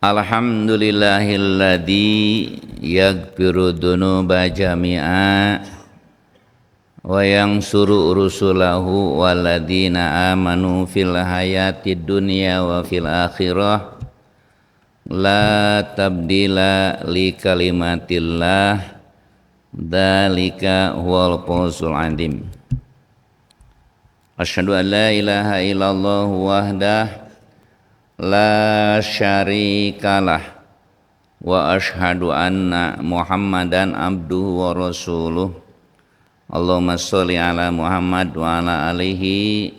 Alhamdulillahilladzi yaghfiru dzunuba jami'a wa yansuru rusulahu walladzina amanu fil hayatid dunya wa fil akhirah la tabdila li kalimatillah dzalika huwal fawzul 'adzim. Asyhadu an la ilaha illallah wahdah la syarikalah wa asyhadu anna Muhammadan abduhu wa rasuluh. Allahumma sholli ala Muhammad wa ala alihi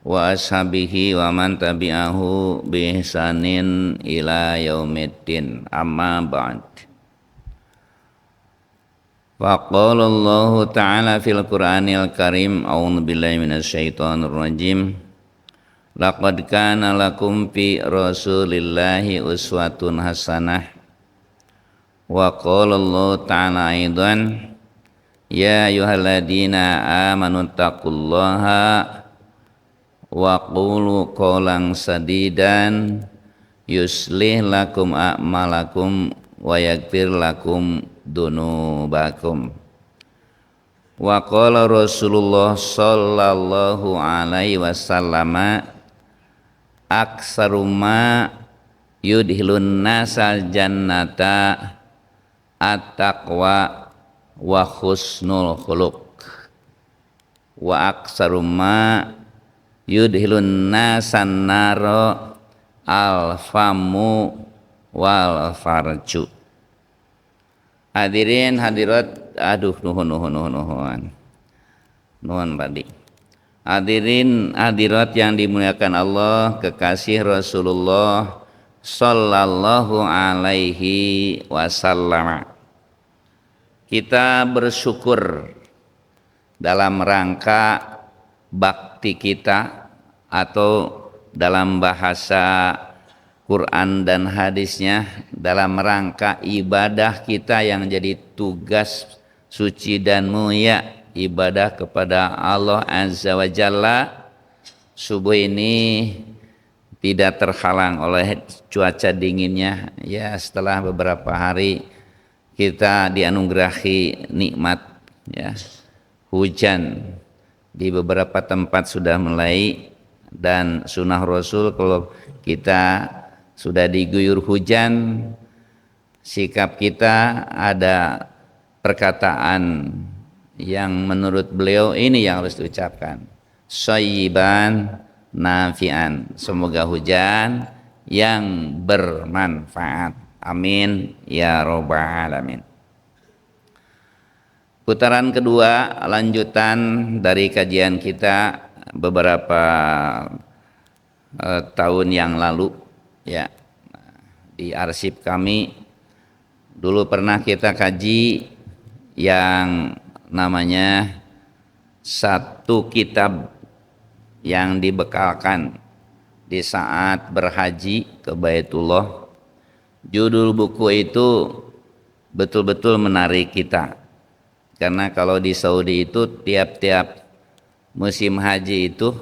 wa ashabihi wa man tabi'ahu bi ihsanin ila yaumiddin. Amma ba'd. Faqala Allah ta'ala fil Qur'anil Karim, a'udzu billahi minasyaitonir rajim. Laqad kana lakum fi Rasulillahi uswatun hasanah. Wa qala Allah ta'ala aidan, ya ayyuhalladzina amanu taqullaha wa qulu qawlan sadidan yuslih lakum a'malakum wa yaghfir lakum dunubakum. Wa qala Rasulullah sallallahu alaihi wasallam, aksaruma yudhilun nasal jannata at-taqwa wa husnul khuluq wa aksaruma yudhilun nasan naro al-famu wal farju. Hadirin hadirat, nuhun tadi. Hadirin hadirat yang dimuliakan Allah, kekasih Rasulullah sallallahu alaihi wasallam. Kita bersyukur dalam rangka bakti kita, atau dalam bahasa Quran dan hadisnya, dalam rangka ibadah kita yang jadi tugas suci dan mulia, ibadah kepada Allah Azza wa Jalla. Subuh ini tidak terhalang oleh cuaca dinginnya, ya, setelah beberapa hari kita dianugerahi nikmat, ya, hujan di beberapa tempat sudah mulai, dan sunnah Rasul kalau kita sudah diguyur hujan, sikap kita ada perkataan yang menurut beliau ini yang harus diucapkan, shayyiban nafi'an, semoga hujan yang bermanfaat, amin ya rabbal alamin. Putaran kedua, lanjutan dari kajian kita beberapa tahun yang lalu, ya, di arsip kami dulu pernah kita kaji yang namanya satu kitab yang dibekalkan di saat berhaji ke Baitullah. Judul buku itu betul-betul menarik kita, karena kalau di Saudi itu tiap-tiap musim haji itu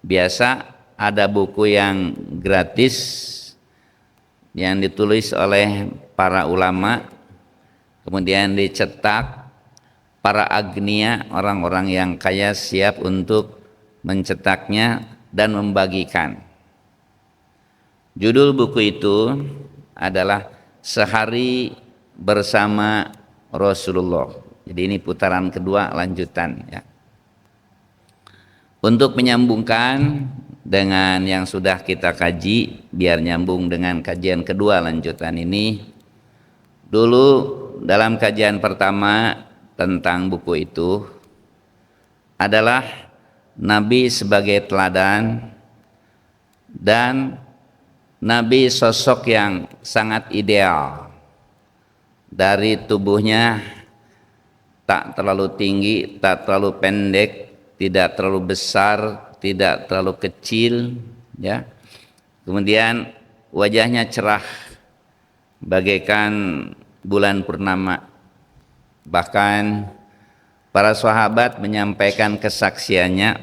biasa ada buku yang gratis yang ditulis oleh para ulama, kemudian dicetak para agnia, orang-orang yang kaya siap untuk mencetaknya dan membagikan. Judul buku itu adalah Sehari Bersama Rasulullah. Jadi ini putaran kedua, lanjutan, ya. Untuk menyambungkan dengan yang sudah kita kaji, biar nyambung dengan kajian kedua lanjutan ini. Dulu dalam kajian pertama tentang buku itu adalah Nabi sebagai teladan, dan Nabi sosok yang sangat ideal. Dari tubuhnya tak terlalu tinggi, tak terlalu pendek, tidak terlalu besar, tidak terlalu kecil, ya. Kemudian wajahnya cerah bagaikan bulan purnama. Bahkan para sahabat menyampaikan kesaksiannya.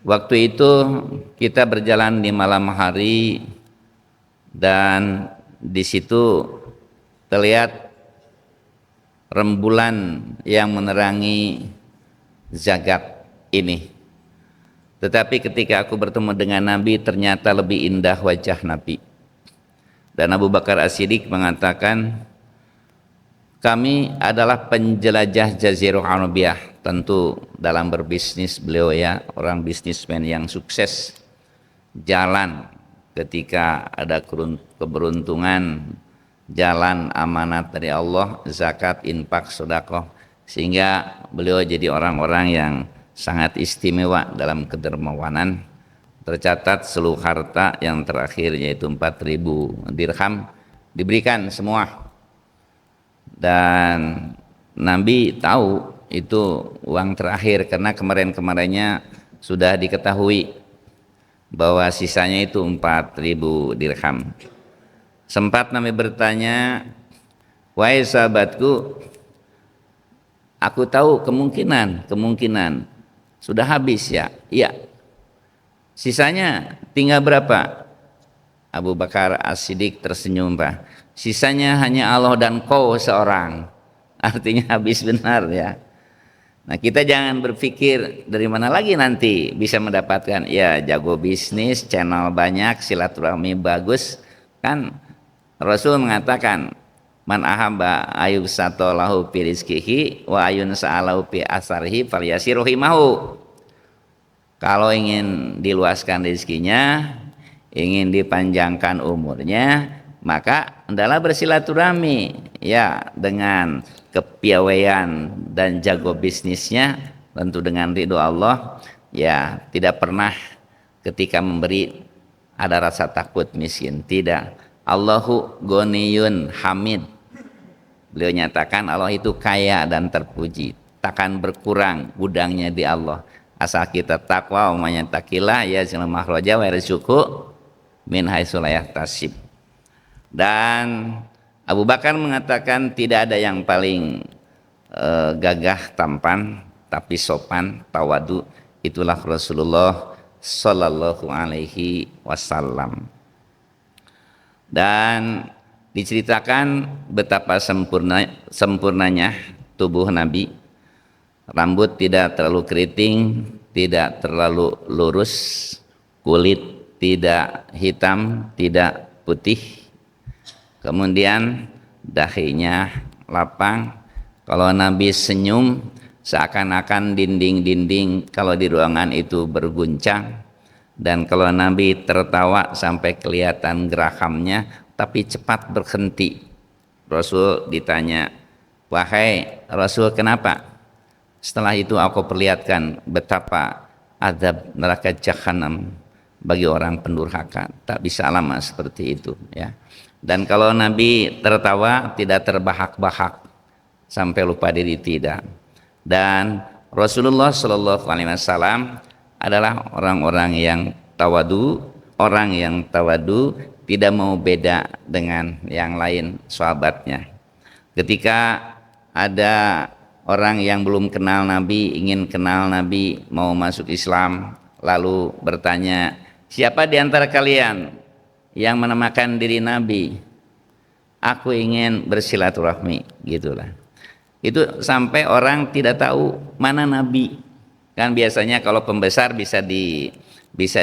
Waktu itu kita berjalan di malam hari dan di situ terlihat rembulan yang menerangi zagat ini. Tetapi ketika aku bertemu dengan Nabi, ternyata lebih indah wajah Nabi. Dan Abu Bakar As-Siddiq mengatakan, kami adalah penjelajah Jazirah Arabiyah. Tentu dalam berbisnis beliau ya, orang bisnismen yang sukses. Jalan ketika ada keberuntungan, jalan amanat dari Allah, zakat, infak, sedekah, sehingga beliau jadi orang-orang yang sangat istimewa dalam kedermawanan. Tercatat seluruh harta yang terakhir yaitu 4.000 dirham diberikan semua, dan Nabi tahu itu uang terakhir karena kemarin-kemarinnya sudah diketahui bahwa sisanya itu 4.000 dirham. Sempat Nabi bertanya, wahai sahabatku, aku tahu kemungkinan sudah habis ya? Iya. Sisanya tinggal berapa? Abu Bakar As-Siddiq tersenyum, Pak. Sisanya hanya Allah dan kau seorang. Artinya habis benar ya. Nah, kita jangan berpikir dari mana lagi nanti bisa mendapatkan. Ya, jago bisnis, channel banyak, silaturahmi bagus. Kan Rasul mengatakan, man ahabba ayubsato lahu fi rizqihi wa ayun sa'alahu fi asarihi falyasiruhimahu. Kalau ingin diluaskan rezekinya, ingin dipanjangkan umurnya, maka hendaklah bersilaturahmi ya dengan kepiawaian dan jago bisnisnya, tentu dengan ridho Allah. Ya, tidak pernah ketika memberi ada rasa takut miskin, tidak. Allahu ghaniyun hamid. Beliau nyatakan Allah itu kaya dan terpuji, takkan berkurang gudangnya di Allah. Asal kita takwa, umanya takilah ya jalan mahroja wa rizquhu min haitsu la yahtasib. Dan Abu Bakar mengatakan tidak ada yang paling gagah tampan tapi sopan tawadu, itulah Rasulullah sallallahu alaihi wasallam. Dan diceritakan betapa sempurnanya tubuh Nabi. Rambut tidak terlalu keriting, tidak terlalu lurus, kulit tidak hitam, tidak putih. Kemudian dahinya lapang. Kalau Nabi senyum, seakan-akan dinding-dinding kalau di ruangan itu berguncang. Dan kalau Nabi tertawa sampai kelihatan gerahamnya, tapi cepat berhenti. Rasul ditanya, wahai Rasul, kenapa? Setelah itu aku perlihatkan betapa azab neraka jahanam bagi orang pendurhaka, tak bisa lama seperti itu ya. Dan kalau Nabi tertawa tidak terbahak-bahak sampai lupa diri, tidak. Dan Rasulullah Shallallahu Alaihi Wasallam adalah orang-orang yang tawadu, orang yang tawadu tidak mau beda dengan yang lain sahabatnya. Ketika ada orang yang belum kenal Nabi, ingin kenal Nabi, mau masuk Islam, lalu bertanya, siapa di antara kalian yang menamakan diri Nabi? Aku ingin bersilaturahmi, gitulah. Itu sampai orang tidak tahu mana Nabi. Kan biasanya kalau pembesar bisa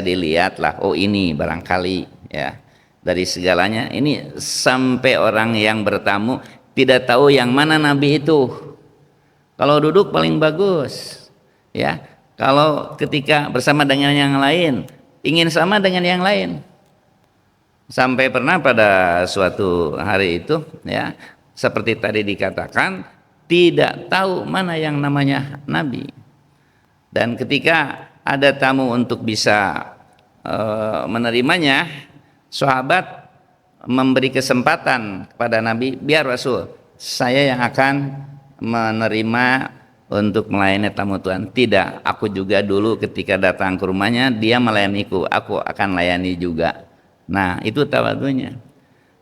dilihat lah, oh ini barangkali ya dari segalanya. Ini sampai orang yang bertamu tidak tahu yang mana Nabi itu. Kalau duduk paling bagus, ya. Kalau ketika bersama dengan yang lain, ingin sama dengan yang lain. Sampai pernah pada suatu hari itu, ya, seperti tadi dikatakan, tidak tahu mana yang namanya Nabi. Dan ketika ada tamu untuk bisa menerimanya, sahabat memberi kesempatan kepada Nabi, biar Rasul, saya yang akan menerima untuk melayani tamu Tuhan. Tidak, aku juga dulu ketika datang ke rumahnya dia melayaniku, aku akan layani juga. Nah, itu tawadunya.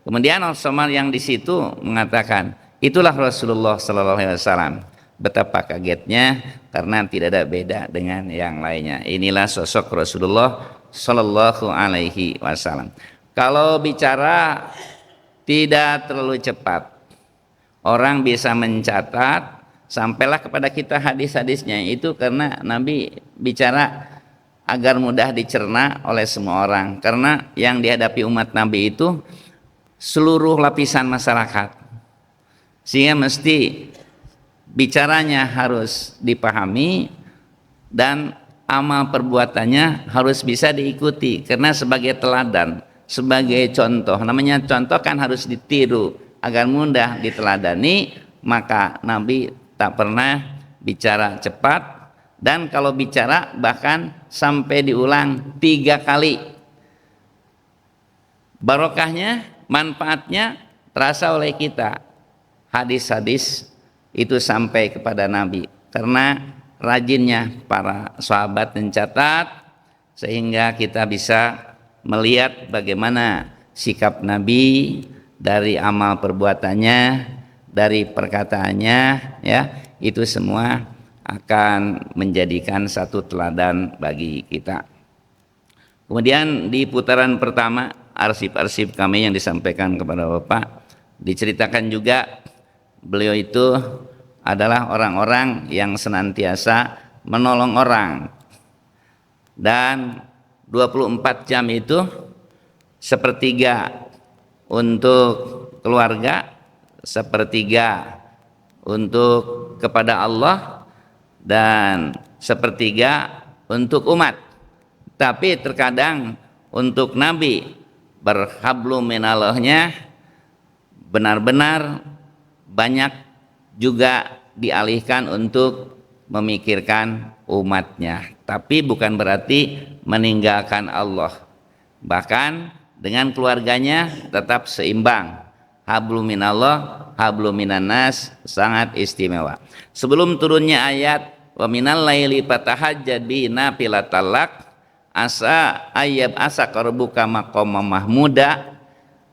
Kemudian Rasulullah yang di situ mengatakan, itulah Rasulullah Sallallahu Alaihi Wasallam. Betapa kagetnya karena tidak ada beda dengan yang lainnya. Inilah sosok Rasulullah Sallallahu Alaihi Wasallam. Kalau bicara tidak terlalu cepat. Orang bisa mencatat sampailah kepada kita hadis-hadisnya, itu karena Nabi bicara agar mudah dicerna oleh semua orang, karena yang dihadapi umat Nabi itu seluruh lapisan masyarakat, sehingga mesti bicaranya harus dipahami dan amal perbuatannya harus bisa diikuti, karena sebagai teladan, sebagai contoh. Namanya contoh kan harus ditiru agar mudah diteladani. Maka Nabi tak pernah bicara cepat, dan kalau bicara bahkan sampai diulang 3 kali. Barokahnya, manfaatnya terasa oleh kita. Hadis-hadis itu sampai kepada Nabi karena rajinnya para sahabat mencatat, sehingga kita bisa melihat bagaimana sikap Nabi dari amal perbuatannya, dari perkataannya, ya, itu semua akan menjadikan satu teladan bagi kita. Kemudian di putaran pertama arsip-arsip kami yang disampaikan kepada Bapak, diceritakan juga beliau itu adalah orang-orang yang senantiasa menolong orang, dan 24 jam itu sepertiga untuk keluarga, sepertiga untuk kepada Allah, dan sepertiga untuk umat. Tapi terkadang untuk Nabi berhablum minallahnya benar-benar banyak juga dialihkan untuk memikirkan umatnya, tapi bukan berarti meninggalkan Allah. Bahkan dengan keluarganya tetap seimbang. Hablum minallah, hablum minannas, sangat istimewa. Sebelum turunnya ayat wa minal laili fatahajjad bi nafilatal lak asa ayyab asa qarbuka maqama mahmuda,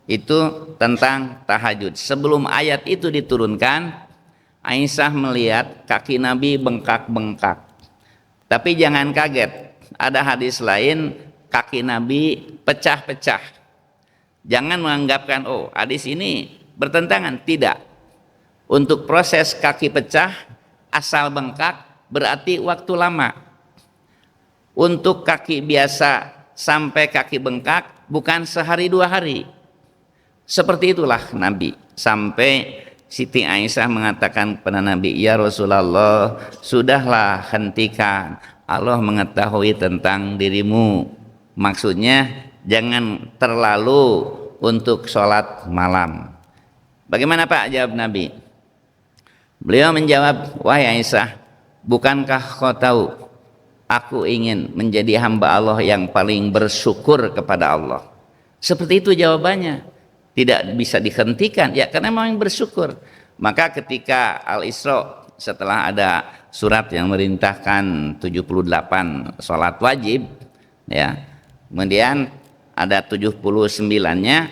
itu tentang tahajud. Sebelum ayat itu diturunkan, Aisyah melihat kaki Nabi bengkak-bengkak. Tapi jangan kaget, ada hadis lain kaki Nabi pecah-pecah. Jangan menganggapkan oh hadis ini bertentangan, tidak. Untuk proses kaki pecah asal bengkak berarti waktu lama. Untuk kaki biasa sampai kaki bengkak bukan sehari 2 hari. Seperti itulah Nabi, sampai Siti Aisyah mengatakan kepada Nabi, ya Rasulullah, sudahlah hentikan, Allah mengetahui tentang dirimu. Maksudnya jangan terlalu untuk sholat malam. Bagaimana Pak jawab Nabi? Beliau menjawab, wahai Aisyah, bukankah kau tahu aku ingin menjadi hamba Allah yang paling bersyukur kepada Allah? Seperti itu jawabannya, tidak bisa dihentikan, ya karena memang bersyukur. Maka ketika Al-Isra, setelah ada surat yang merintahkan 78 sholat wajib, ya, kemudian ada 79-nya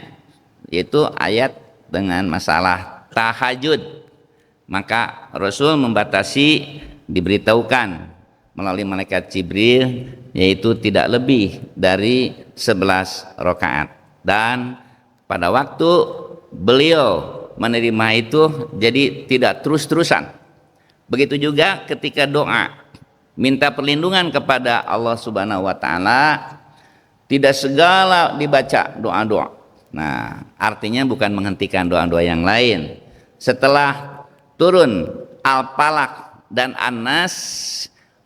yaitu ayat dengan masalah tahajud. Maka Rasul membatasi, diberitahukan melalui malaikat Jibril, yaitu tidak lebih dari 11 rakaat. Dan pada waktu beliau menerima itu jadi tidak terus-terusan. Begitu juga ketika doa minta perlindungan kepada Allah Subhanahu wa taala, tidak segala dibaca doa-doa. Nah, artinya bukan menghentikan doa-doa yang lain. Setelah turun Al-Falaq dan An-Nas,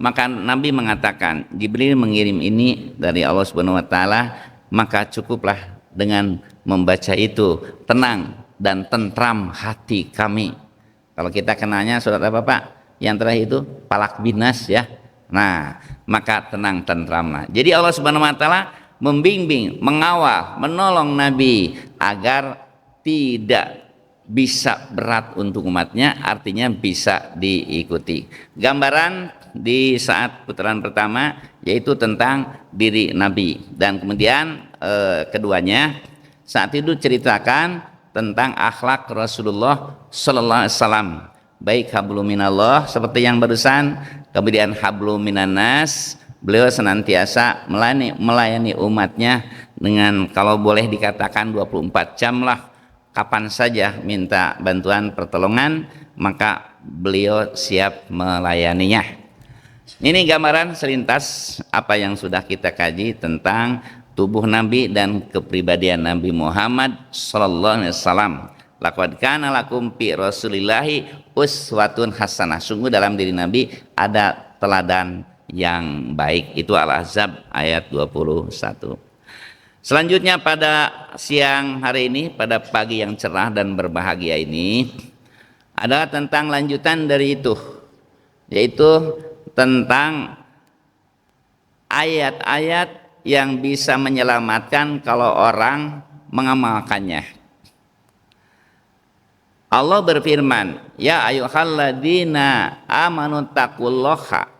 maka Nabi mengatakan, Jibril mengirim ini dari Allah Subhanahu wa taala, maka cukuplah dengan membaca itu, tenang dan tentram hati kami. Kalau kita kenanya surat apa Pak? Yang terakhir itu Falaq Binas, ya. Nah, maka tenang tentramlah. Jadi Allah Subhanahu wa taala membimbing, mengawal, menolong Nabi agar tidak bisa berat untuk umatnya, artinya bisa diikuti. Gambaran di saat putaran pertama yaitu tentang diri Nabi, dan kemudian keduanya saat itu ceritakan tentang akhlak Rasulullah sallallahu alaihi wasallam, baik hablum minallah seperti yang barusan, kemudian hablum minannas, Beliau senantiasa melayani umatnya dengan, kalau boleh dikatakan 24 jam lah, kapan saja minta bantuan pertolongan maka beliau siap melayaninya. Ini gambaran selintas apa yang sudah kita kaji tentang tubuh Nabi dan kepribadian Nabi Muhammad sallallahu alaihi wasallam. Laqad kana lakum fi Rasulillahi uswatun hasanah. Sungguh dalam diri Nabi ada teladan yang baik. Itu Al-Ahzab ayat 21. Selanjutnya pada siang hari ini, pada pagi yang cerah dan berbahagia ini, adalah tentang lanjutan dari itu, yaitu tentang ayat-ayat yang bisa menyelamatkan kalau orang mengamalkannya. Allah berfirman, ya ayyuhalladzina amanu taqullaha.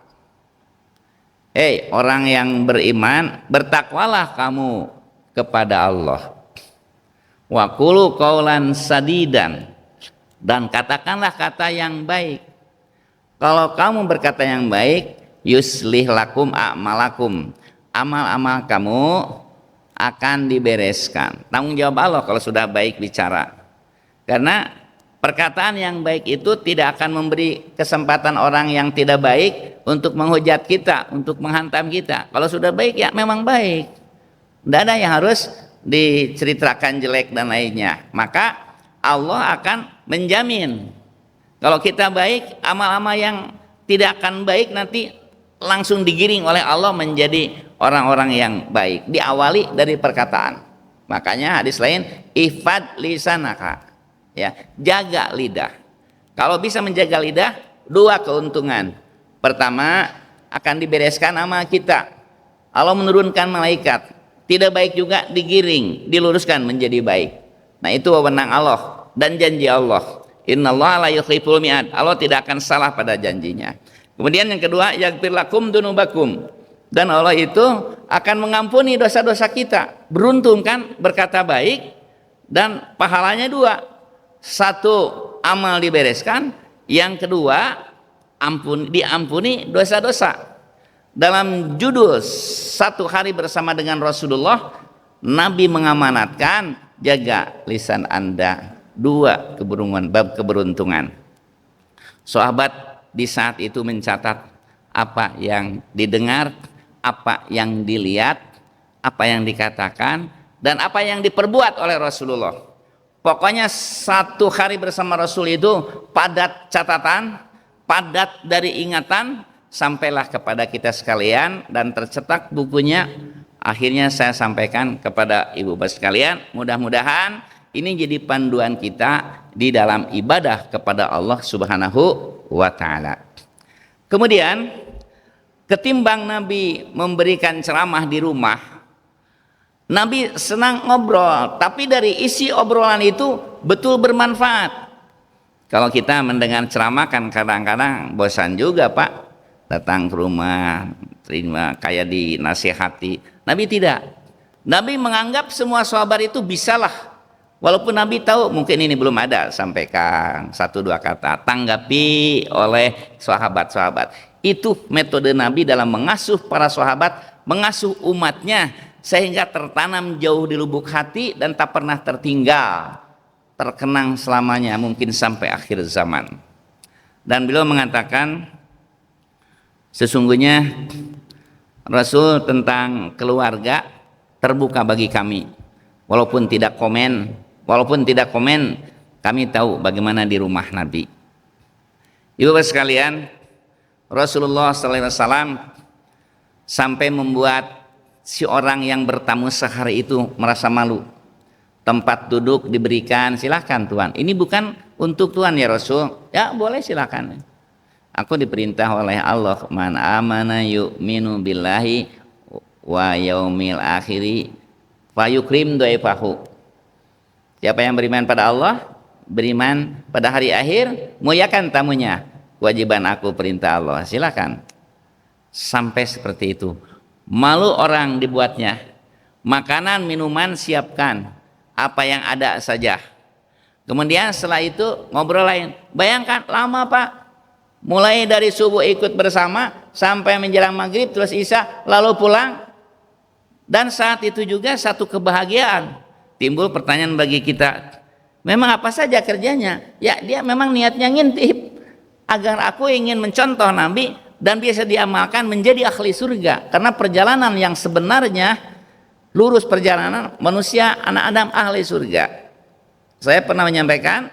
Hei orang yang beriman, bertakwalah kamu kepada Allah. Wa qulu qaulan sadidan, dan katakanlah kata yang baik. Kalau kamu berkata yang baik, yuslih lakum a'malakum, amal-amal kamu akan dibereskan. Tanggung jawab Allah kalau sudah baik bicara. Karena perkataan yang baik itu tidak akan memberi kesempatan orang yang tidak baik untuk menghujat kita, untuk menghantam kita. Kalau sudah baik ya memang baik. Tidak ada yang harus diceritakan jelek dan lainnya. Maka Allah akan menjamin kalau kita baik, amal-amal yang tidak akan baik nanti langsung digiring oleh Allah menjadi orang-orang yang baik. Diawali dari perkataan. Makanya hadis lain, ihfad lisanaka, ya, jaga lidah. Kalau bisa menjaga lidah, dua keuntungan. Pertama, akan dibereskan amal kita. Allah menurunkan malaikat. Tidak baik juga digiring, diluruskan menjadi baik. Nah, itu wewenang Allah dan janji Allah. Innallaha la yukhliful mi'ad. Allah tidak akan salah pada janjinya. Kemudian yang kedua, yaghfir lakum dunubakum. Dan Allah itu akan mengampuni dosa-dosa kita. Beruntung kan berkata baik dan pahalanya dua. Satu, amal dibereskan. Yang kedua, diampuni dosa-dosa. Dalam judul satu hari bersama dengan Rasulullah, Nabi mengamanatkan, jaga lisan Anda. Dua keberuntungan. Sahabat di saat itu mencatat apa yang didengar, apa yang dilihat, apa yang dikatakan, dan apa yang diperbuat oleh Rasulullah. Pokoknya satu hari bersama Rasul itu padat catatan, padat dari ingatan, sampailah kepada kita sekalian dan tercetak bukunya. Akhirnya saya sampaikan kepada ibu bapak sekalian, mudah-mudahan ini jadi panduan kita di dalam ibadah kepada Allah Subhanahu wa ta'ala. Kemudian ketimbang Nabi memberikan ceramah di rumah, Nabi senang ngobrol, tapi dari isi obrolan itu betul bermanfaat. Kalau kita mendengar ceramah kan kadang-kadang bosan juga, Pak. Datang ke rumah, terima kayak dinasihati. Nabi tidak. Nabi menganggap semua sahabat itu bisalah. Walaupun Nabi tahu mungkin ini belum ada, sampaikan satu dua kata, tanggapi oleh sahabat-sahabat. Itu metode Nabi dalam mengasuh para sahabat, mengasuh umatnya, sehingga tertanam jauh di lubuk hati dan tak pernah tertinggal, terkenang selamanya, mungkin sampai akhir zaman. Dan beliau mengatakan, sesungguhnya Rasul tentang keluarga terbuka bagi kami, walaupun tidak komen, kami tahu bagaimana di rumah Nabi. Ibu bapak sekalian, Rasulullah SAW sampai membuat si orang yang bertamu sehari itu merasa malu. Tempat duduk diberikan, silakan Tuhan. Ini bukan untuk Tuhan ya Rasul. Ya boleh silakan. Aku diperintah oleh Allah, man amana yu'minu billahi wa yaumil akhiri fayukrim doifahu. Siapa yang beriman pada Allah, beriman pada hari akhir, muliakan tamunya. Kewajiban aku perintah Allah, silakan. Sampai seperti itu. Malu orang dibuatnya. Makanan, minuman siapkan. Apa yang ada saja. Kemudian setelah itu ngobrol lain. Bayangkan lama Pak. mulai dari subuh ikut bersama sampai menjelang maghrib terus isya lalu pulang. Dan saat itu juga satu kebahagiaan. Timbul pertanyaan bagi kita, memang apa saja kerjanya? Ya dia memang niatnya ngintip agar aku ingin mencontoh Nabi dan biasa diamalkan menjadi ahli surga. Karena perjalanan yang sebenarnya lurus perjalanan manusia anak Adam ahli surga. Saya pernah menyampaikan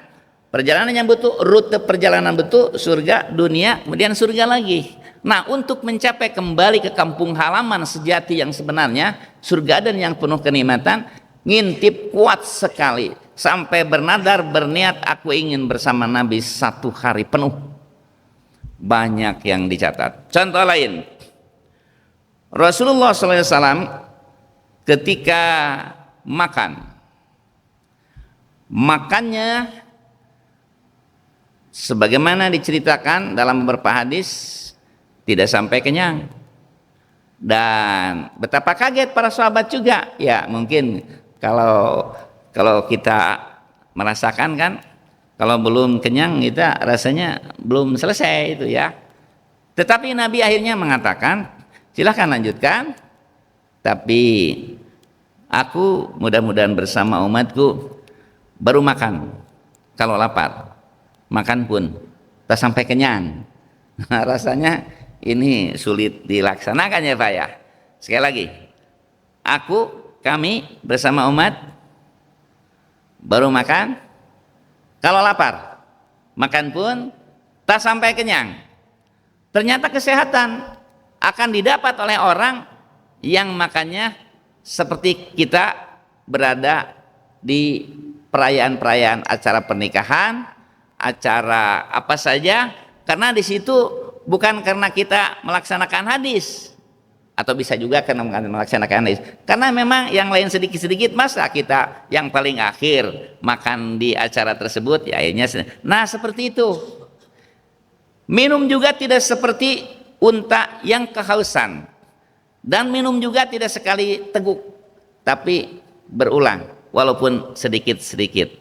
perjalanan yang betul, rute perjalanan betul surga dunia kemudian surga lagi. Nah, untuk mencapai kembali ke kampung halaman sejati yang sebenarnya surga dan yang penuh kenikmatan, ngintip kuat sekali sampai bernadar berniat aku ingin bersama Nabi 1 hari penuh. Banyak yang dicatat. Contoh lain, Rasulullah SAW ketika makannya sebagaimana diceritakan dalam beberapa hadis tidak sampai kenyang. Dan betapa kaget para sahabat juga. Ya mungkin kalau kita merasakan kan, kalau belum kenyang kita rasanya belum selesai itu ya. Tetapi Nabi akhirnya mengatakan, silahkan lanjutkan, tapi aku mudah-mudahan bersama umatku baru makan kalau lapar, makan pun tak sampai kenyang. Nah, rasanya ini sulit dilaksanakan ya Pak ya. Sekali lagi, kami bersama umat baru makan kalau lapar, makan pun tak sampai kenyang. Ternyata kesehatan akan didapat oleh orang yang makannya seperti kita berada di perayaan-perayaan acara pernikahan, acara apa saja, karena di situ bukan karena kita melaksanakan hadis, atau bisa juga karena melaksanakan hadis, karena memang yang lain sedikit-sedikit, masa kita yang paling akhir makan di acara tersebut ya akhirnya. Nah seperti itu. Minum juga tidak seperti unta yang kehausan, dan minum juga tidak sekali teguk, tapi berulang walaupun sedikit-sedikit.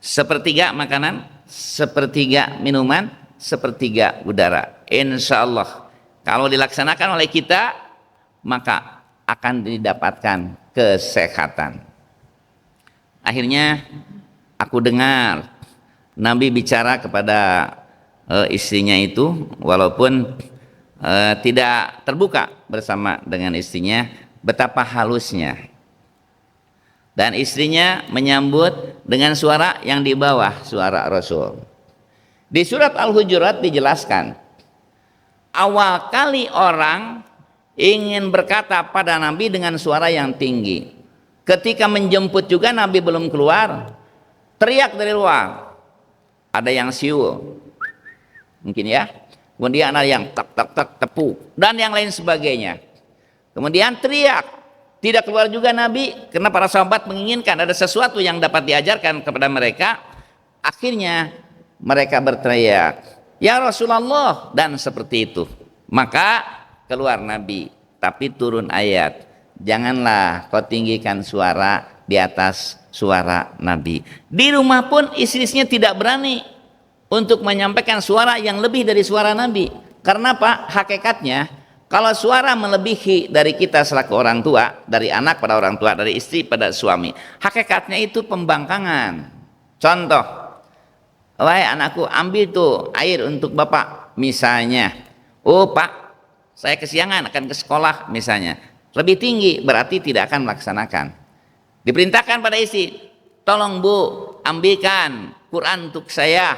Sepertiga makanan, sepertiga minuman, sepertiga udara. Insya Allah kalau dilaksanakan oleh kita maka akan didapatkan kesehatan. Akhirnya aku dengar Nabi bicara kepada istrinya itu, walaupun tidak terbuka bersama dengan istrinya, betapa halusnya. Dan istrinya menyambut dengan suara yang di bawah suara Rasul. Di surat Al-Hujurat dijelaskan, awal kali orang ingin berkata pada Nabi dengan suara yang tinggi. Ketika menjemput juga Nabi belum keluar, teriak dari luar. Ada yang siul, mungkin ya. Kemudian ada yang tak tak tak tepu dan yang lain sebagainya. Kemudian teriak. Tidak keluar juga Nabi karena para sahabat menginginkan ada sesuatu yang dapat diajarkan kepada mereka. Akhirnya mereka berteriak, ya Rasulullah, dan seperti itu. Maka keluar Nabi, tapi turun ayat, janganlah kau tinggikan suara di atas suara Nabi. Di rumah pun istri-istrinya tidak berani untuk menyampaikan suara yang lebih dari suara Nabi. Karena apa? Hakikatnya kalau suara melebihi dari kita selaku orang tua, dari anak pada orang tua, dari istri pada suami, hakikatnya itu pembangkangan. Contoh, wahai anakku, ambil tuh air untuk bapak misalnya. Oh pak, saya kesiangan akan ke sekolah misalnya. Lebih tinggi berarti tidak akan melaksanakan. Diperintahkan pada istri, tolong bu, ambilkan Quran untuk saya,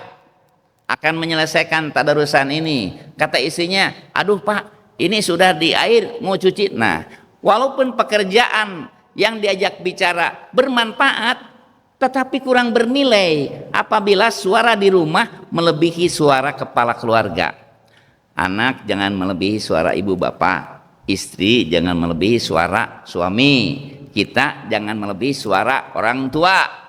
akan menyelesaikan tadarusan ini. Kata istrinya, aduh pak, ini sudah di air mau cuci. Nah, walaupun pekerjaan yang diajak bicara bermanfaat, tetapi kurang bernilai apabila suara di rumah melebihi suara kepala keluarga. Anak jangan melebihi suara ibu bapak, istri jangan melebihi suara suami, kita jangan melebihi suara orang tua.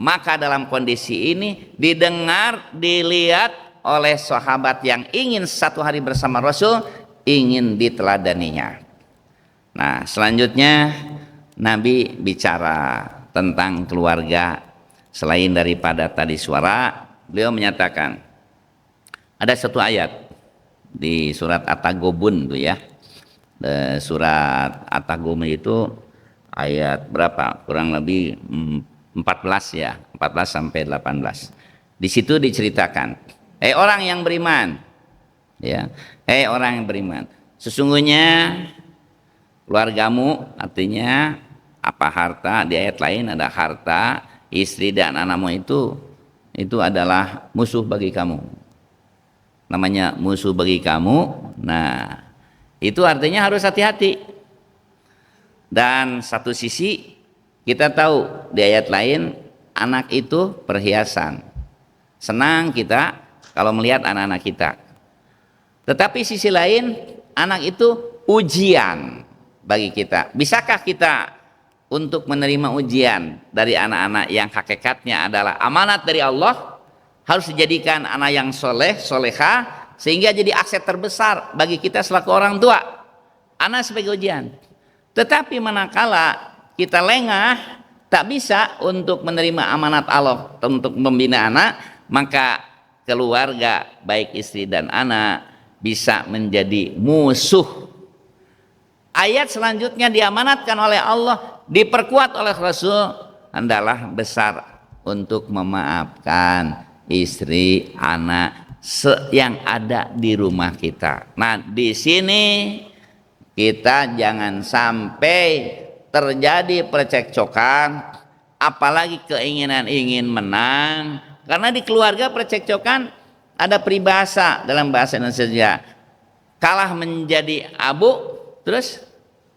Maka dalam kondisi ini didengar, dilihat oleh sahabat yang ingin 1 hari bersama Rasul, ingin diteladaninya. Nah, selanjutnya Nabi bicara tentang keluarga. Selain daripada tadi suara, beliau menyatakan, Ada satu ayat di surat At-Taghabun tuh ya. Surat At-Taghabun itu ayat berapa? Kurang lebih 14 ya, 14 sampai 18. Di situ diceritakan, orang yang beriman, ya, orang yang beriman, sesungguhnya keluargamu, artinya apa, harta, di ayat lain ada harta, istri dan anakmu itu adalah musuh bagi kamu. Namanya musuh bagi kamu. Nah, itu artinya harus hati-hati. Dan satu sisi kita tahu di ayat lain, anak itu perhiasan. Senang kita kalau melihat anak-anak kita. Tetapi sisi lain, anak itu ujian bagi kita. Bisakah kita untuk menerima ujian dari anak-anak yang hakikatnya adalah amanat dari Allah, harus dijadikan anak yang soleh, soleha, sehingga jadi aset terbesar bagi kita selaku orang tua, anak sebagai ujian. Tetapi manakala kita lengah, tak bisa untuk menerima amanat Allah untuk membina anak, maka keluarga baik istri dan anak bisa menjadi musuh. Ayat selanjutnya diamanatkan oleh Allah, diperkuat oleh Rasul, hendaklah besar untuk memaafkan istri, anak yang ada di rumah kita. Nah, di sini kita jangan sampai terjadi percekcokan, apalagi keinginan ingin menang. Karena di keluarga percekcokan ada peribahasa dalam bahasa Indonesia, kalah menjadi abu, terus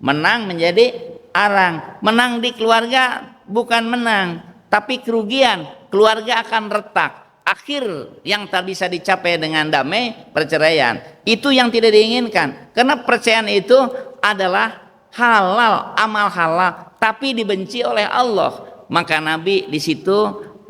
menang menjadi arang. Menang di keluarga bukan menang, tapi kerugian. Keluarga akan retak. Akhir yang tak bisa dicapai dengan damai, perceraian. Itu yang tidak diinginkan. Karena perceraian itu adalah halal, amal halal, tapi dibenci oleh Allah. Maka Nabi di situ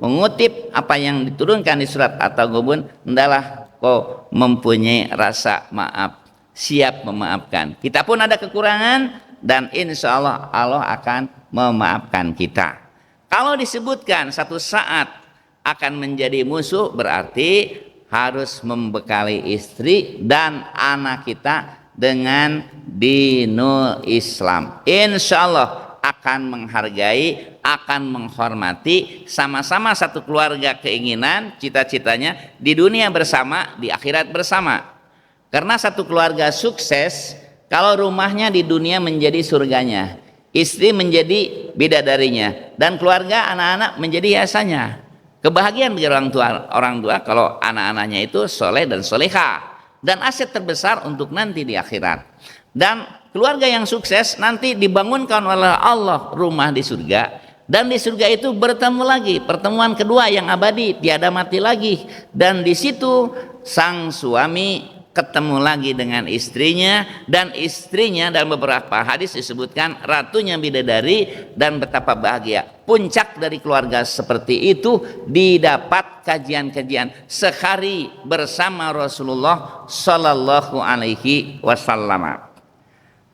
mengutip apa yang diturunkan di surat At-Taghabun, hendaklah kau mempunyai rasa maaf, siap memaafkan. Kita pun ada kekurangan dan insya Allah Allah akan memaafkan kita. Kalau disebutkan satu saat akan menjadi musuh, berarti harus membekali istri dan anak kita dengan dinul Islam. Insya Allah akan menghargai, akan menghormati, sama-sama satu keluarga keinginan, cita-citanya di dunia bersama, di akhirat bersama. Karena satu keluarga sukses kalau rumahnya di dunia menjadi surganya, istri menjadi bidadarinya, dan keluarga anak-anak menjadi hiasannya. Kebahagiaan bagi orang tua kalau anak-anaknya itu soleh dan soleha, dan aset terbesar untuk nanti di akhirat. Dan keluarga yang sukses nanti dibangunkan oleh Allah rumah di surga, dan di surga itu bertemu lagi, pertemuan kedua yang abadi, tiada mati lagi. Dan di situ sang suami ketemu lagi dengan istrinya, dan istrinya dalam beberapa hadis disebutkan ratunya bidadari, dan betapa bahagia. Puncak dari keluarga seperti itu didapat kajian-kajian sehari bersama Rasulullah Sallallahu Alaihi Wasallam.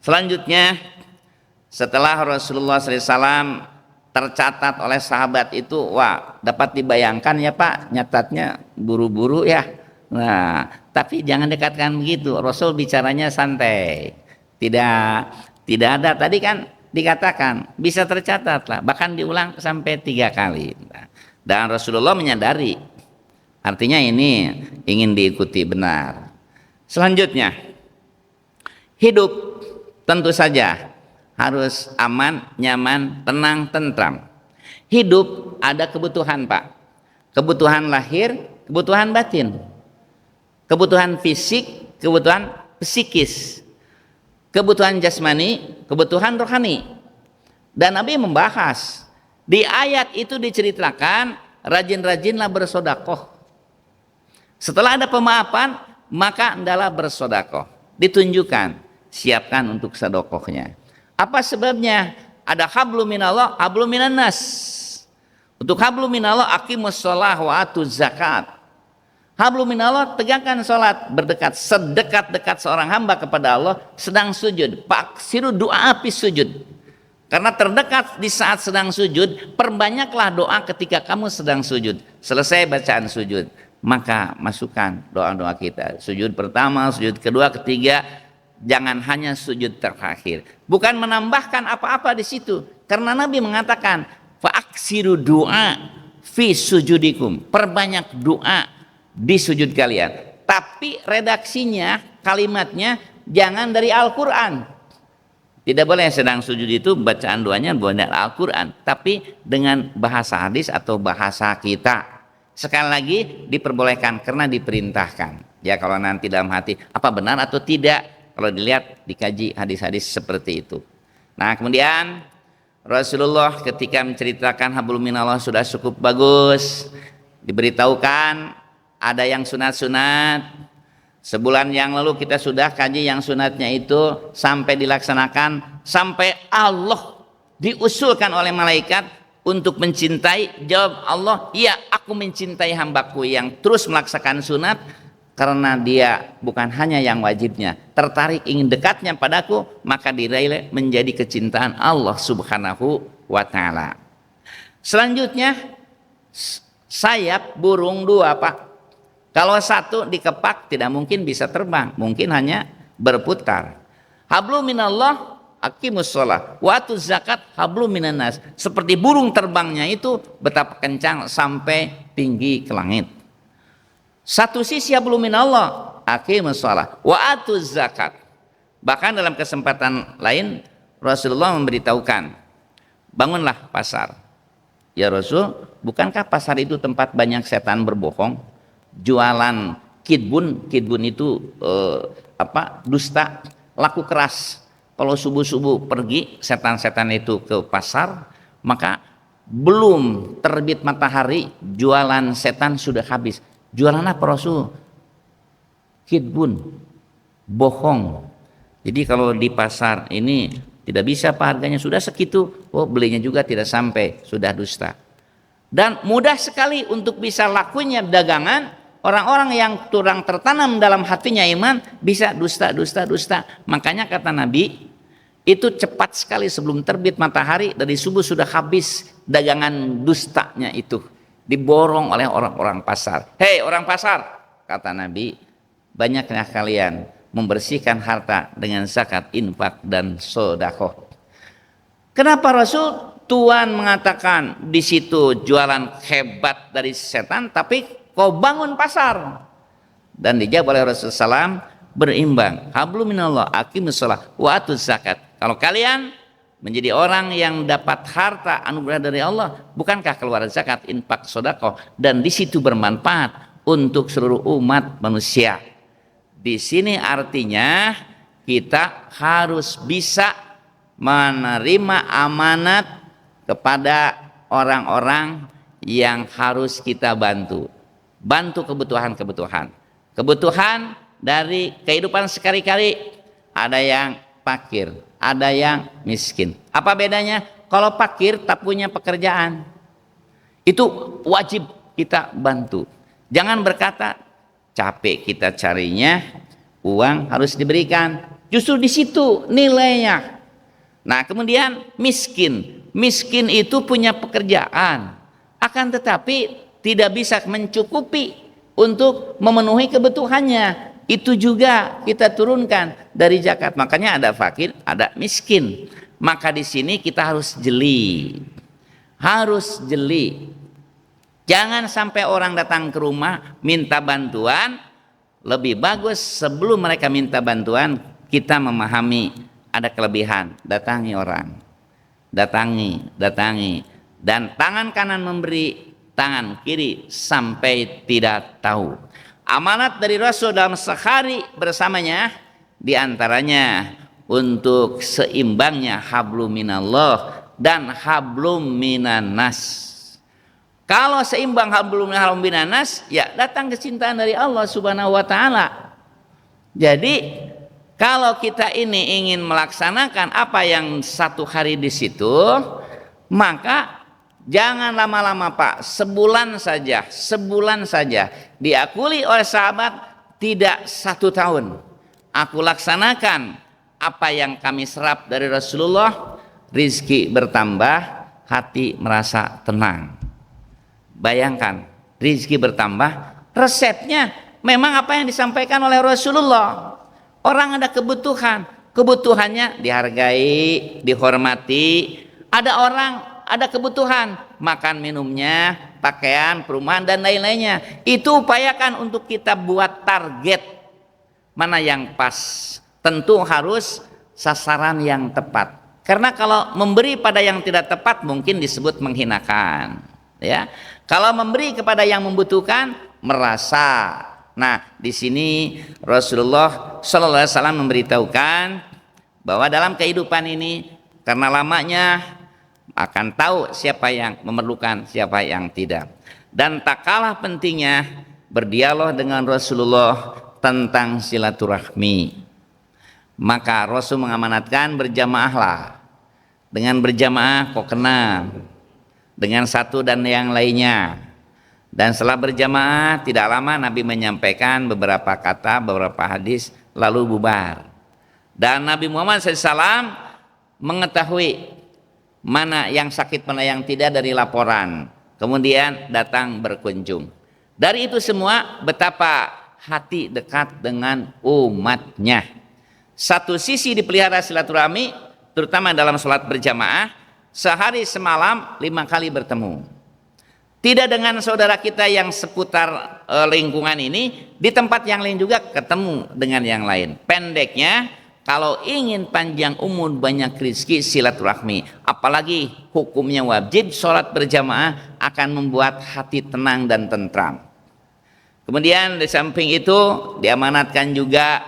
Selanjutnya, setelah Rasulullah SAW tercatat oleh sahabat itu, wah, dapat dibayangkan ya Pak, nyatatnya buru-buru ya. Nah, tapi jangan dekatkan begitu. Rasul bicaranya santai. Tidak ada, tadi kan dikatakan bisa tercatat lah, bahkan diulang sampai 3 kali. Dan Rasulullah menyadari, artinya ini ingin diikuti benar. Selanjutnya, hidup tentu saja harus aman, nyaman, tenang, tentram. Hidup ada kebutuhan Pak, kebutuhan lahir, kebutuhan batin, kebutuhan fisik, kebutuhan psikis, kebutuhan jasmani, kebutuhan rohani. Dan Nabi membahas di ayat itu, diceritakan rajin-rajinlah bersodakoh. Setelah ada pemaafan, maka hendaklah bersodakoh. Ditunjukkan, siapkan untuk sodakohnya. Apa sebabnya? Ada hablum minallah, hablum minannas. Untuk hablum minallah, aqimus shalah wa atuz zakat. Hablum minallah, tegakkan sholat, berdekat sedekat-dekat seorang hamba kepada Allah sedang sujud. Paksiru doa api sujud. Karena terdekat di saat sedang sujud, perbanyaklah doa ketika kamu sedang sujud. Selesai bacaan sujud, maka masukkan doa-doa kita. Sujud pertama, sujud kedua, ketiga, jangan hanya sujud terakhir. Bukan menambahkan apa-apa di situ, karena Nabi mengatakan fa'aksiru doa fi sujudikum, perbanyak doa di sujud kalian. Tapi redaksinya, kalimatnya jangan dari Al-Quran. Tidak boleh sedang sujud itu bacaan doanya bukan Al-Quran, tapi dengan bahasa hadis atau bahasa kita. Sekali lagi diperbolehkan karena diperintahkan. Ya kalau nanti dalam hati apa benar atau tidak, kalau dilihat dikaji hadis-hadis seperti itu. Nah kemudian Rasulullah ketika menceritakan hablum minallah sudah cukup bagus. Diberitahukan ada yang sunat-sunat. Sebulan yang lalu kita sudah kaji yang sunatnya itu sampai dilaksanakan, sampai Allah diusulkan oleh malaikat untuk mencintai. Jawab Allah, ya aku mencintai hambaku yang terus melaksanakan sunat, karena dia bukan hanya yang wajibnya, tertarik ingin dekatnya padaku, maka diraih menjadi kecintaan Allah subhanahu wa ta'ala. Selanjutnya sayap burung dua Pak. Kalau satu dikepak tidak mungkin bisa terbang, mungkin hanya berputar. Hablum minallah aqimus shalah wa atuz zakat hablum minan nas. Seperti burung terbangnya itu betapa kencang sampai tinggi ke langit. Satu sisi hablum minallah aqimus shalah wa atuz zakat. Bahkan dalam kesempatan lain Rasulullah memberitahukan, bangunlah pasar. Ya Rasul, bukankah pasar itu tempat banyak setan berbohong? Jualan kidbun itu dusta, laku keras. Kalau subuh-subuh pergi setan-setan itu ke pasar, maka belum terbit matahari jualan setan sudah habis. Jualan apa Rasul? Kidbun, bohong. Jadi kalau di pasar ini tidak bisa Pak, harganya sudah segitu, belinya juga tidak sampai, sudah dusta. Dan mudah sekali untuk bisa lakunya dagangan. Orang-orang yang kurang tertanam dalam hatinya iman bisa dusta. Makanya kata Nabi, itu cepat sekali sebelum terbit matahari, dari subuh sudah habis dagangan dustanya itu, diborong oleh orang-orang pasar. Hei orang pasar, kata Nabi, banyaknya kalian membersihkan harta dengan zakat, infak dan sedekah. Kenapa Rasul Tuhan mengatakan di situ jualan hebat dari setan, tapi kau bangun pasar? Dan dijawab oleh Rasulullah SAW, berimbang. Hablum minallah aqimus shalah wa atuz zakat. Kalau kalian menjadi orang yang dapat harta anugerah dari Allah, bukankah keluar zakat, infak, sedekah, dan di situ bermanfaat untuk seluruh umat manusia. Di sini artinya kita harus bisa menerima amanat kepada orang-orang yang harus kita bantu kebutuhan dari kehidupan sekali-kali. Ada yang fakir, ada yang miskin. Apa bedanya? Kalau fakir tak punya pekerjaan, itu wajib kita bantu. Jangan berkata capek kita carinya, uang harus diberikan. Justru di situ nilainya. Nah kemudian miskin itu punya pekerjaan, akan tetapi tidak bisa mencukupi untuk memenuhi kebutuhannya. Itu juga kita turunkan dari zakat. Makanya ada fakir, ada miskin. Maka di sini kita harus jeli. Jangan sampai orang datang ke rumah minta bantuan. Lebih bagus sebelum mereka minta bantuan, kita memahami ada kelebihan. Datangi orang. Datangi. Dan tangan kanan memberi, tangan kiri sampai tidak tahu. Amanat dari Rasul dalam sehari bersamanya diantaranya untuk seimbangnya hablum minallah dan hablum minanas. Kalau seimbang hablum minanas, ya datang kecintaan dari Allah subhanahu wa ta'ala. Jadi kalau kita ini ingin melaksanakan apa yang satu hari di situ, maka jangan lama-lama Pak, sebulan saja. Diakui oleh sahabat tidak 1 tahun. Aku laksanakan apa yang kami serap dari Rasulullah, rizki bertambah, hati merasa tenang. Bayangkan, rizki bertambah, resepnya memang apa yang disampaikan oleh Rasulullah. Orang ada kebutuhan, kebutuhannya dihargai, dihormati. Ada orang ada kebutuhan, makan minumnya, pakaian, perumahan dan lain-lainnya. Itu upayakan untuk kita buat target mana yang pas. Tentu harus sasaran yang tepat. Karena kalau memberi pada yang tidak tepat mungkin disebut menghinakan, ya. Kalau memberi kepada yang membutuhkan merasa. Nah, di sini Rasulullah sallallahu alaihi wasallam memberitahukan bahwa dalam kehidupan ini karena lamanya akan tahu siapa yang memerlukan, siapa yang tidak. Dan tak kalah pentingnya berdialog dengan Rasulullah tentang silaturahmi. Maka Rasul mengamanatkan berjamaahlah. Dengan berjamaah kok kenal dengan satu dan yang lainnya. Dan setelah berjamaah tidak lama Nabi menyampaikan beberapa kata, beberapa hadis lalu bubar. Dan Nabi Muhammad SAW mengetahui mana yang sakit mana yang tidak dari laporan. Kemudian datang berkunjung. Dari itu semua betapa hati dekat dengan umatnya. Satu sisi dipelihara silaturahmi, terutama dalam sholat berjamaah, sehari semalam 5 kali bertemu. Tidak dengan saudara kita yang seputar lingkungan ini, di tempat yang lain juga ketemu dengan yang lain. Pendeknya, kalau ingin panjang umur banyak rezeki silaturahmi, apalagi hukumnya wajib, sholat berjamaah akan membuat hati tenang dan tentram. Kemudian di samping itu diamanatkan juga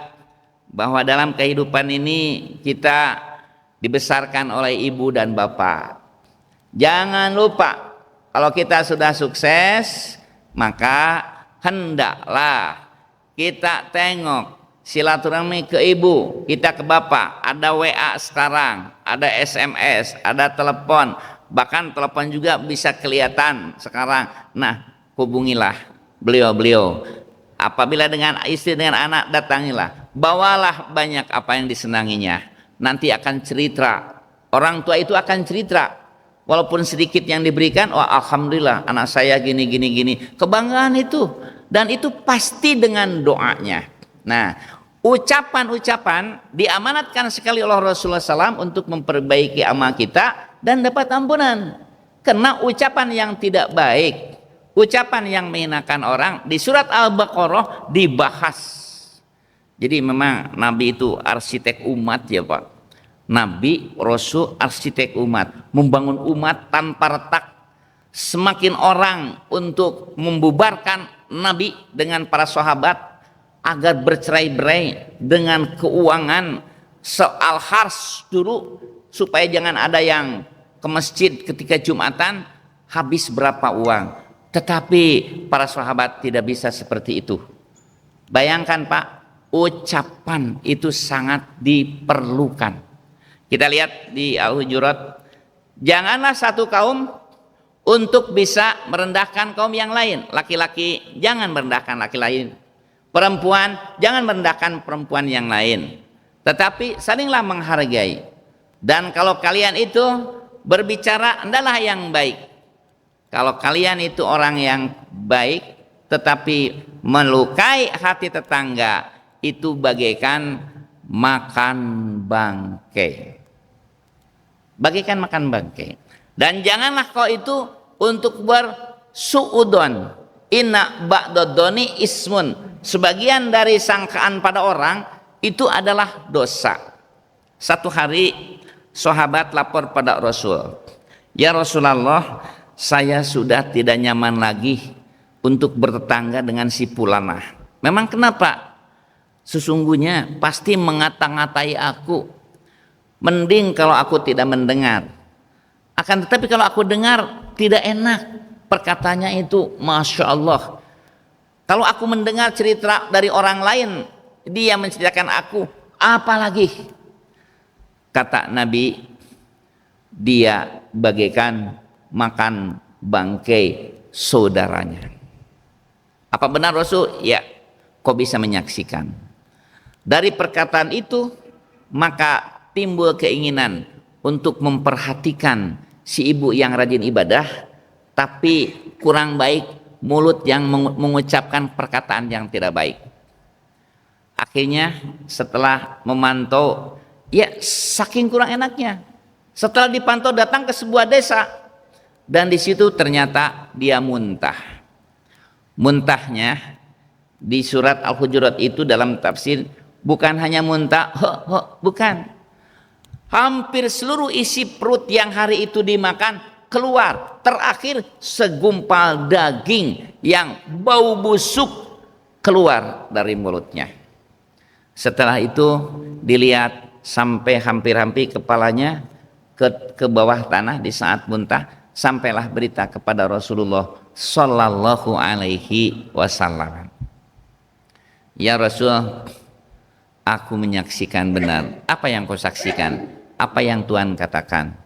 bahwa dalam kehidupan ini kita dibesarkan oleh ibu dan bapak. Jangan lupa kalau kita sudah sukses maka hendaklah kita tengok silaturahmi ke ibu, kita ke bapak. Ada WA sekarang, ada SMS, ada telepon, bahkan telepon juga bisa kelihatan sekarang. Nah, hubungilah beliau-beliau. Apabila dengan istri dengan anak datangilah, bawalah banyak apa yang disenanginya. Nanti akan cerita, orang tua itu akan cerita, walaupun sedikit yang diberikan, wah alhamdulillah anak saya gini gini gini, kebanggaan itu. Dan itu pasti dengan doanya. Nah, ucapan-ucapan diamanatkan sekali oleh Rasulullah SAW untuk memperbaiki amal kita dan dapat ampunan. Karena ucapan yang tidak baik, ucapan yang menghinakan orang di surat Al-Baqarah dibahas. Jadi memang Nabi itu arsitek umat ya Pak. Nabi, Rasul, arsitek umat, membangun umat tanpa retak. Semakin orang untuk membubarkan Nabi dengan para sahabat agar bercerai-berai dengan keuangan soal hars dulu, supaya jangan ada yang ke masjid ketika Jumatan habis berapa uang. Tetapi para sahabat tidak bisa seperti itu. Bayangkan Pak, ucapan itu sangat diperlukan. Kita lihat di Al-Hujurat, janganlah satu kaum untuk bisa merendahkan kaum yang lain. Laki-laki jangan merendahkan laki lain, perempuan jangan merendahkan perempuan yang lain, tetapi salinglah menghargai. Dan kalau kalian itu berbicara, hendaklah yang baik. Kalau kalian itu orang yang baik tetapi melukai hati tetangga, itu bagaikan makan bangkai. Bagaikan makan bangkai. Dan janganlah kau itu untuk bersuudon. Inna ba'dodoni ismun. Sebagian dari sangkaan pada orang itu adalah dosa. Satu hari sahabat lapor pada Rasul, ya Rasulullah, saya sudah tidak nyaman lagi untuk bertetangga dengan si Pulanah. Memang kenapa? Sesungguhnya pasti mengata-ngatai aku. Mending kalau aku tidak mendengar. Akan tetapi kalau aku dengar tidak enak. Perkataannya itu Masya Allah. Kalau aku mendengar cerita dari orang lain, dia menceritakan aku, apalagi? Kata Nabi, dia bagaikan makan bangkai saudaranya. Apa benar Rasul? Ya, kau bisa menyaksikan. Dari perkataan itu maka timbul keinginan untuk memperhatikan si ibu yang rajin ibadah tapi kurang baik mulut yang mengucapkan perkataan yang tidak baik. Akhirnya setelah memantau, ya saking kurang enaknya, setelah dipantau datang ke sebuah desa, dan di situ ternyata dia muntah. Muntahnya di surat Al-Hujurat itu dalam tafsir bukan hanya muntah, bukan. Hampir seluruh isi perut yang hari itu dimakan keluar. Terakhir segumpal daging yang bau busuk keluar dari mulutnya. Setelah itu dilihat sampai hampir-hampir kepalanya ke bawah tanah di saat muntah, sampailah berita kepada Rasulullah Sallallahu Alaihi Wasallam. Ya Rasul, aku menyaksikan benar apa yang kau saksikan, apa yang Tuhan katakan.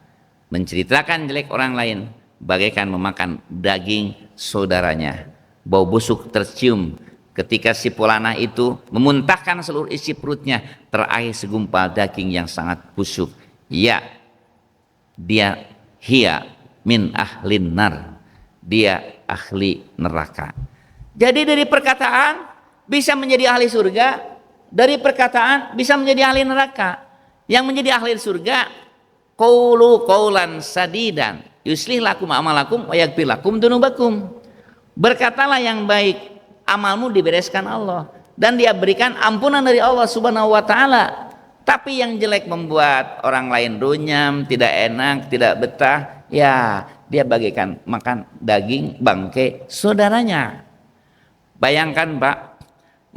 Menceritakan jelek orang lain bagaikan memakan daging saudaranya. Bau busuk tercium ketika si Polana itu memuntahkan seluruh isi perutnya, terakhir segumpal daging yang sangat busuk. Ya, dia min ahlin nar, dia ahli neraka. Jadi dari perkataan bisa menjadi ahli surga, dari perkataan bisa menjadi ahli neraka. Yang menjadi ahli surga, qaulu qaulan sadidan yuslih lakum amalakum wa yaghfir lakum dzunubakum. Berkatalah yang baik, amalmu dibereskan Allah dan dia berikan ampunan dari Allah Subhanahu wa taala. Tapi yang jelek membuat orang lain runyam, tidak enak, tidak betah, ya dia bagaikan makan daging bangkai saudaranya. Bayangkan Pak,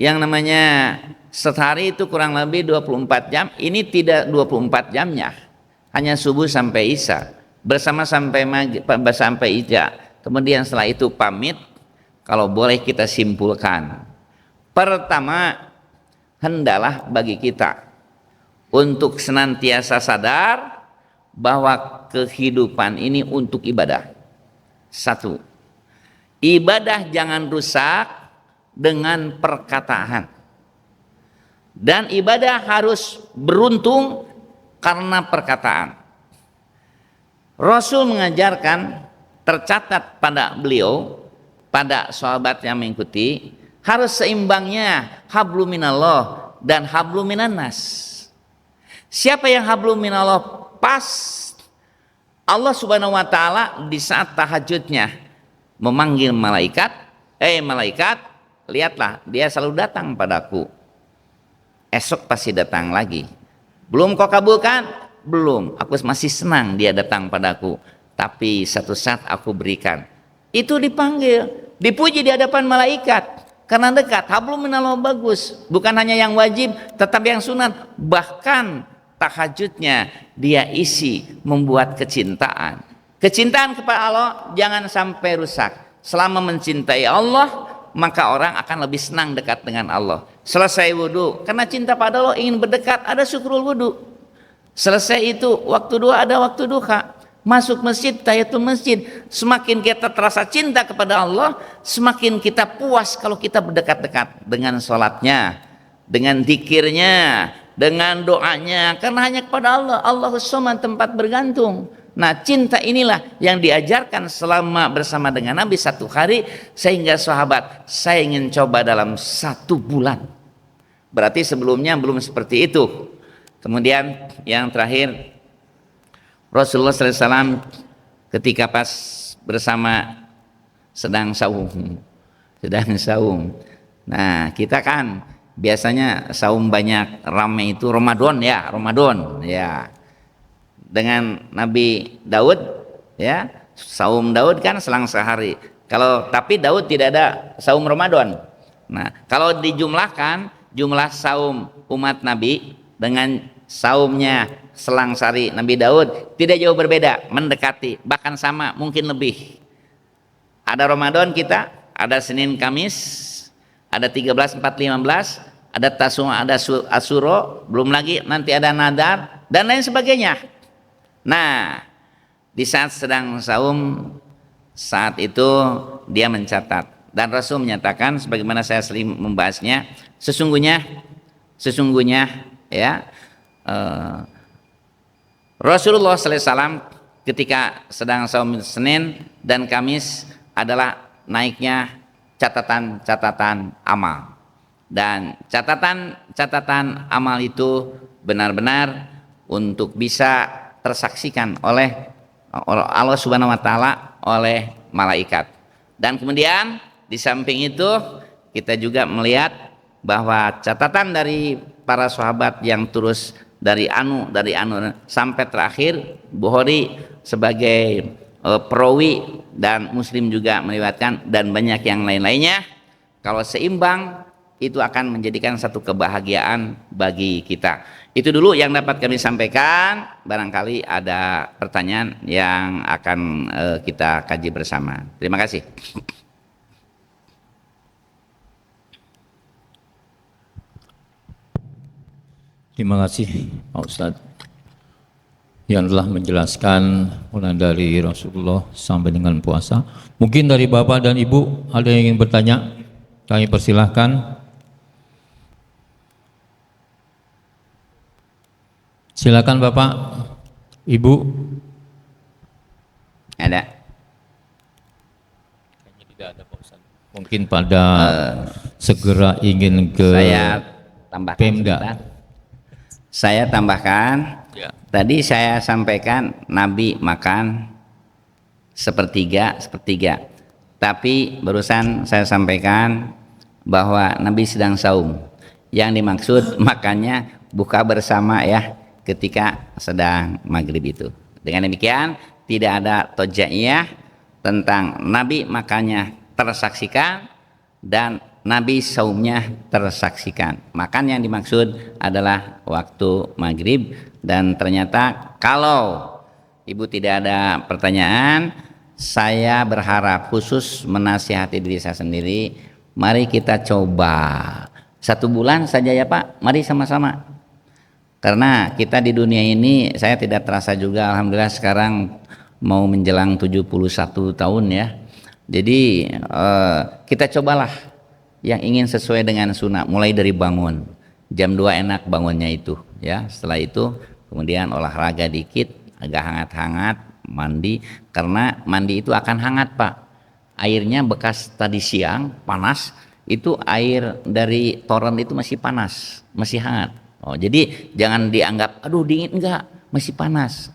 yang namanya sehari itu kurang lebih 24 jam, ini tidak 24 jamnya, hanya subuh sampai isya, bersama sampai maghrib, sampai isya. Kemudian setelah itu pamit. Kalau boleh kita simpulkan, pertama, hendaklah bagi kita untuk senantiasa sadar bahwa kehidupan ini untuk ibadah. Satu, ibadah jangan rusak dengan perkataan, dan ibadah harus beruntung karena perkataan. Rasul mengajarkan, tercatat pada beliau, pada sahabat yang mengikuti, harus seimbangnya hablum minallah dan hablum minannas. Siapa yang hablum minallah pas, Allah Subhanahu wa taala di saat tahajudnya memanggil malaikat, malaikat, lihatlah dia selalu datang padaku. Esok pasti datang lagi. Belum kau kabulkan? Belum. Aku masih senang dia datang padaku. Tapi satu saat aku berikan. Itu dipanggil, dipuji di hadapan malaikat karena dekat. Hablum minallah bagus, bukan hanya yang wajib tetapi yang sunat. Bahkan tahajudnya dia isi membuat kecintaan kepada Allah jangan sampai rusak. Selama mencintai Allah, maka orang akan lebih senang dekat dengan Allah. Selesai wudhu, karena cinta pada Allah ingin berdekat, ada syukrul wudhu. Selesai itu waktu duha, ada waktu duha. Masuk masjid, tahiyatul masjid. Semakin kita terasa cinta kepada Allah, semakin kita puas kalau kita berdekat-dekat dengan sholatnya, dengan zikirnya, dengan doanya, karena hanya kepada Allah. Allahus Samad, tempat bergantung. Nah, cinta inilah yang diajarkan selama bersama dengan Nabi satu hari, sehingga sahabat, saya ingin coba dalam 1 bulan. Berarti sebelumnya belum seperti itu. Kemudian yang terakhir, Rasulullah SAW ketika pas bersama sedang saum. Nah, kita kan biasanya saum banyak ramai itu Ramadan ya. Dengan Nabi Daud ya, saum Daud kan selang sehari. Tapi Daud tidak ada saum Ramadan. Nah, kalau dijumlahkan jumlah saum umat Nabi dengan saumnya selang sehari Nabi Daud tidak jauh berbeda, mendekati, bahkan sama, mungkin lebih. Ada Ramadan kita, ada Senin Kamis, ada 13, 4, 15, ada Tasu'a, ada Asyura, belum lagi nanti ada Nadar dan lain sebagainya. Nah, di saat sedang saum, saat itu dia mencatat, dan Rasul menyatakan sebagaimana saya sering membahasnya, sesungguhnya ya, Rasulullah SAW ketika sedang saum Senin dan Kamis adalah naiknya catatan amal. Dan catatan amal itu benar-benar untuk bisa tersaksikan oleh Allah Subhanahu wa taala, oleh malaikat. Dan kemudian di samping itu kita juga melihat bahwa catatan dari para sahabat yang terus dari anu sampai terakhir, Bukhari sebagai perawi dan Muslim juga meriwayatkan, dan banyak yang lain-lainnya, kalau seimbang itu akan menjadikan satu kebahagiaan bagi kita. Itu dulu yang dapat kami sampaikan. Barangkali ada pertanyaan yang akan kita kaji bersama. Terima kasih. Terima kasih Pak Ustadz yang telah menjelaskan mulai dari Rasulullah sampai dengan puasa. Mungkin dari Bapak dan Ibu ada yang ingin bertanya? Kami persilahkan. Silakan Bapak, Ibu. Ada? Kayaknya tidak ada Pak Ustadz. Mungkin pada segera ingin ke saya tambahkan Pemda. sebentar. Saya tambahkan. Ya. Tadi saya sampaikan Nabi makan sepertiga. Tapi barusan saya sampaikan bahwa Nabi sedang saum. Yang dimaksud makannya buka bersama ya, ketika sedang maghrib itu. Dengan demikian tidak ada tojaiyah tentang Nabi makannya tersaksikan dan Nabi saumnya tersaksikan. Makan yang dimaksud adalah waktu maghrib. Dan ternyata kalau Ibu tidak ada pertanyaan, saya berharap khusus menasihati diri saya sendiri, mari kita coba 1 bulan saja ya Pak, mari sama-sama. Karena kita di dunia ini, saya tidak terasa juga, alhamdulillah sekarang mau menjelang 71 tahun ya. Jadi kita cobalah yang ingin sesuai dengan sunnah, mulai dari bangun jam 2 enak bangunnya itu ya. Setelah itu kemudian olahraga dikit, agak hangat-hangat, mandi, karena mandi itu akan hangat Pak. Airnya bekas tadi siang panas, itu air dari toren itu masih panas, masih hangat. Oh, jadi jangan dianggap aduh dingin, enggak, masih panas.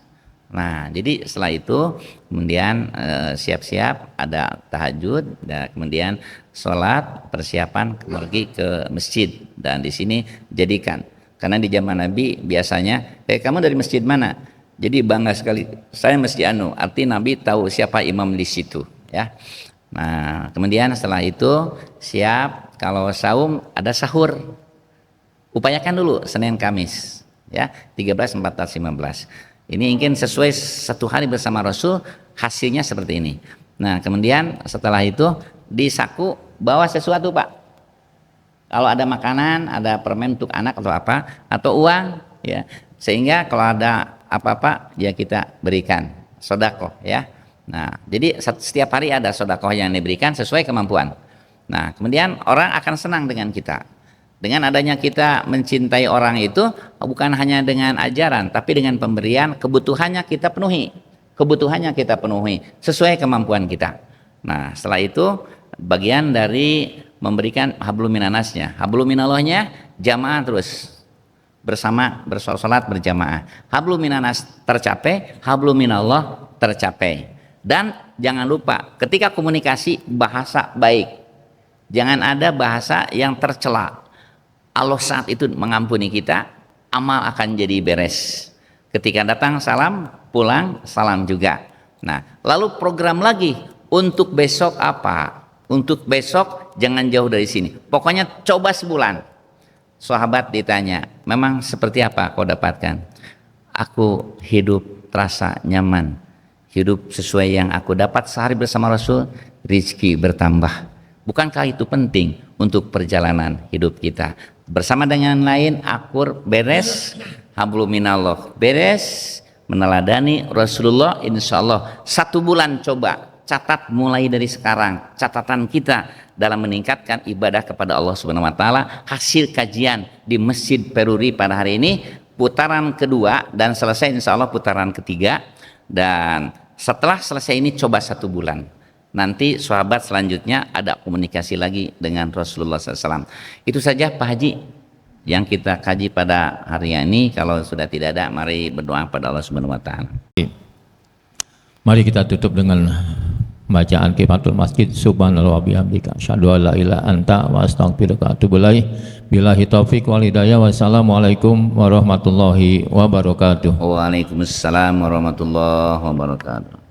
Nah, jadi setelah itu kemudian siap-siap ada tahajud, dan kemudian sholat, persiapan pergi ke masjid. Dan di sini jadikan, karena di zaman Nabi biasanya, kamu dari masjid mana? Jadi bangga sekali, saya masjid anu, arti Nabi tahu siapa imam di situ ya. Nah, kemudian setelah itu siap, kalau saum ada sahur. Upayakan dulu Senin Kamis ya, 13, 14, 15. Ini mungkin sesuai 1 hari bersama Rasul, hasilnya seperti ini. Nah, kemudian setelah itu di saku bawa sesuatu Pak. Kalau ada makanan, ada permen untuk anak atau apa, atau uang ya, sehingga kalau ada apa-apa ya kita berikan sedekah ya. Nah, jadi setiap hari ada sedekah yang diberikan sesuai kemampuan. Nah, kemudian orang akan senang dengan kita. Dengan adanya kita mencintai orang itu bukan hanya dengan ajaran, tapi dengan pemberian, kebutuhannya kita penuhi sesuai kemampuan kita. Nah, setelah itu bagian dari memberikan hablum minanasnya, hablum minallahnya jamaah terus bersama, bersolat berjamaah. Hablum minanas tercapai, hablum minallah tercapai. Dan jangan lupa ketika komunikasi bahasa baik, jangan ada bahasa yang tercela. Allah saat itu mengampuni kita, amal akan jadi beres. Ketika datang salam, pulang salam juga. Nah, lalu program lagi untuk besok apa? Untuk besok jangan jauh dari sini. Pokoknya coba sebulan. Sahabat ditanya, memang seperti apa kau dapatkan? Aku hidup terasa nyaman, hidup sesuai yang aku dapat sehari bersama Rasul, rizki bertambah. Bukankah itu penting untuk perjalanan hidup kita? Bersama dengan lain akur beres, hablum minallah beres, meneladani Rasulullah, insya Allah 1 bulan coba catat mulai dari sekarang catatan kita dalam meningkatkan ibadah kepada Allah Subhanahu wa taala. Hasil kajian di Masjid Peruri pada hari ini putaran kedua dan selesai insya Allah putaran ketiga, dan setelah selesai ini coba 1 bulan. nanti sahabat selanjutnya ada komunikasi lagi dengan Rasulullah SAW. Itu saja Pak Haji yang kita kaji pada hari ini. Kalau sudah tidak ada, mari berdoa pada Allah Subhanahu wa taala. Mari kita tutup dengan bacaan Kifatul Masjid. Subhanallah wa bihamdika asyhadu an la ilaha anta wa astaghfiruka wa atubu ilaik. Billahi taufik wal hidayah. Wassalamualaikum warahmatullahi wabarakatuh. Waalaikumsalam warahmatullahi wabarakatuh.